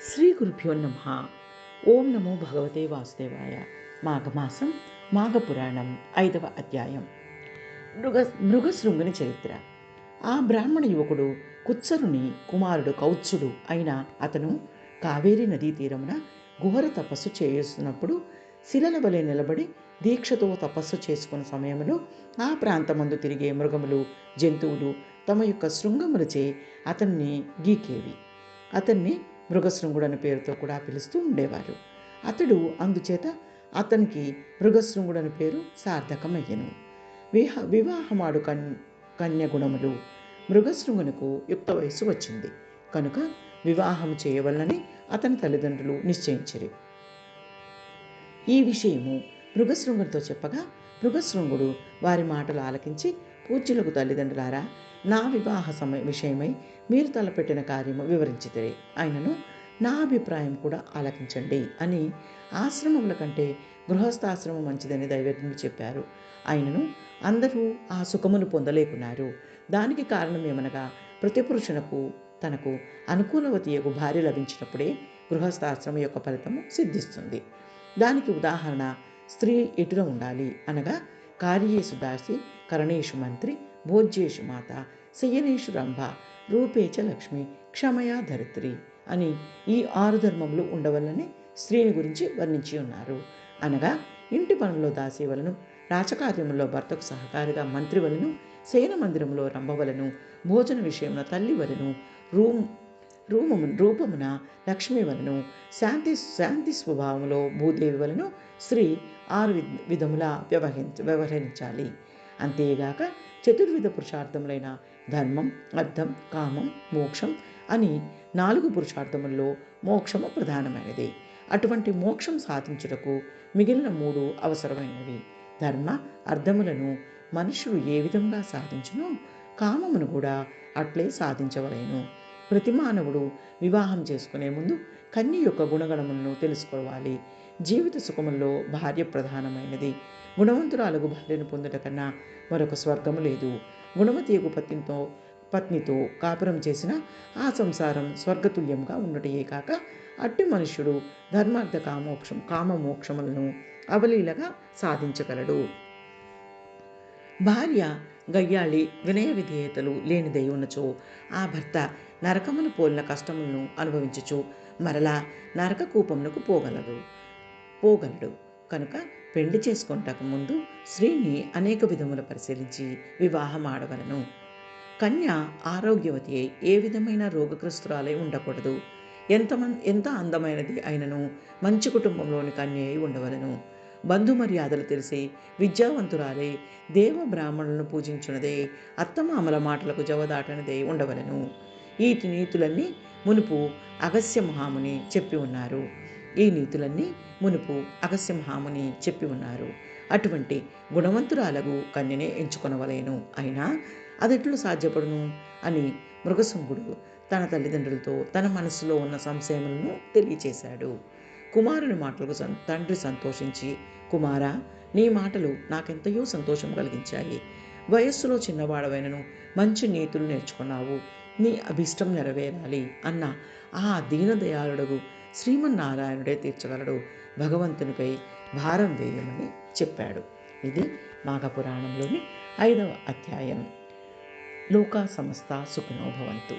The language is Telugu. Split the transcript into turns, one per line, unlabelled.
శ్రీ గురుభ్యో నమ. ఓం నమో భగవతే వాసుదేవాయ. మాఘమాసం మాఘపురాణం 5వ అధ్యాయం. మృగశృంగుని చరిత్ర. ఆ బ్రాహ్మణ యువకుడు కుత్సరుని కుమారుడు కౌత్సుడు అయిన అతను కావేరీ నదీ తీరమున ఘోర తపస్సు చేస్తున్నప్పుడు శిలల వలె నిలబడి దీక్షతో తపస్సు చేసుకున్న సమయంలో ఆ ప్రాంతమందు తిరిగే మృగములు జంతువులు తమ యొక్క శృంగములచే అతన్ని గీకేవి. అతన్ని మృగశృంగుడు అనే పేరుతో కూడా పిలుస్తూ ఉండేవారు. అతడు అందుచేత అతనికి మృగశృంగుడు అనే పేరు సార్థకమయ్యను. వివాహమాడు కన్యగుణములు. మృగశృంగునకు యుక్త వయస్సు వచ్చింది కనుక వివాహం చేయవలనని అతని తల్లిదండ్రులు నిశ్చయించిరి. ఈ విషయము మృగశృంగునితో చెప్పగా మృగశృంగుడు వారి మాటలు ఆలకించి, పూజ్యులకు తల్లిదండ్రులారా, నా వివాహ విషయమై మీరు తలపెట్టిన కార్యము వివరించితే ఆయనను నా అభిప్రాయం కూడా ఆలకించండి అని ఆశ్రమముల కంటే గృహస్థాశ్రమం మంచిదని దైవజ్ఞులు చెప్పారు. ఆయనను అందరూ ఆ సుఖమును పొందలేకున్నారు. దానికి కారణం ఏమనగా ప్రతి పురుషునకు తనకు అనుకూలవతియకు భార్య లభించినప్పుడే గృహస్థాశ్రమం యొక్క ఫలితము సిద్ధిస్తుంది. దానికి ఉదాహరణ స్త్రీ ఎటుల ఉండాలి అనగా కార్యేషు దాసి, కరణేషు మంత్రి, భోజ్యేషు మాత, శయనేషు రంభ, రూపేచ లక్ష్మి, క్షమయా ధరిత్రి అని ఈ 6 ధర్మములు ఉండవల్లని స్త్రీని గురించి వర్ణించి ఉన్నారు. అనగా ఇంటి పనుల్లో దాసి వలను, రాచకార్యములో భర్తకు సహకారిగా మంత్రి వలను, శయన మందిరంలో రంభవలను, భోజన విషయమున తల్లి వలను, రూపమున లక్ష్మి వలను, శాంతి స్వభావంలో భూదేవి వలను స్త్రీ 6 విధములా వ్యవహరించాలి. అంతేగాక చతుర్విధ పురుషార్థములైన ధర్మం, అర్థం, కామం, మోక్షం అని 4 పురుషార్థముల్లో మోక్షము ప్రధానమైనది. అటువంటి మోక్షం సాధించుటకు మిగిలిన 3 అవసరమైనవి. ధర్మ అర్థములను మనుషులు ఏ విధంగా సాధించునో కామమును కూడా అట్లే సాధించవలేను. ప్రతి మానవుడు వివాహం చేసుకునే ముందు కన్య యొక్క గుణగణములను తెలుసుకోవాలి. జీవిత సుఖముల్లో భార్య ప్రధానమైనది. గుణవంతురాలకు భార్యను పొందుట కన్నా మరొక స్వర్గము లేదు. గుణవతియకు పత్నితో కాపురం చేసిన ఆ సంసారం స్వర్గతుల్యంగా ఉన్నటయే కాక అట్టి మనుష్యుడు ధర్మార్థ కామమోక్షములను అవలీలగా సాధించగలడు. భార్య గయ్యాళి, వినయ విధేయతలు లేనిదై ఉన్నచో ఆ భర్త నరకమును పోలిన కష్టములను అనుభవించుచు మరలా నరక కూపమునకు పోగలడు. కనుక పెళ్లి చేసుకొనుటకు ముందు స్త్రీని అనేక విధముల పరిశీలించి వివాహం ఆడవలను. కన్య ఆరోగ్యవతి అయి ఏ విధమైన రోగగ్రస్తురాలై ఉండకూడదు. ఎంత అందమైనది అయినను మంచి కుటుంబంలోని కన్య అయి ఉండవలను. బంధుమర్యాదలు తెలిసి విద్యావంతురాలై దేవ బ్రాహ్మణులను పూజించున్నదే, అత్తమామల మాటలకు జవదాటనిదే ఉండవలను. ఈ నీతులన్నీ మునుపు అగస్త్య మహాముని చెప్పి ఉన్నారు. అటువంటి గుణవంతురాలకు కన్యనే ఎంచుకొనవలేను. అయినా అదెట్లు సాధ్యపడును అని మృగశృంగుడు తన తల్లిదండ్రులతో తన మనసులో ఉన్న సంశయములను తెలియచేశాడు. కుమారుని మాటలకు తండ్రి సంతోషించి, కుమారా, నీ మాటలు నాకెంతయో సంతోషం కలిగించాయి. వయస్సులో చిన్నవాడవైనను మంచి నీతులు నేర్చుకున్నావు. నీ అభిష్టం నెరవేరాలి అన్న ఆ దీనదయాళుడు శ్రీమన్నారాయణుడే తీర్చగలడు. భగవంతునిపై భారం వేయమని చెప్పాడు. ఇది మాఘపురాణంలోని 5వ అధ్యాయం. లోకా సమస్త సుఖినో భవంతు.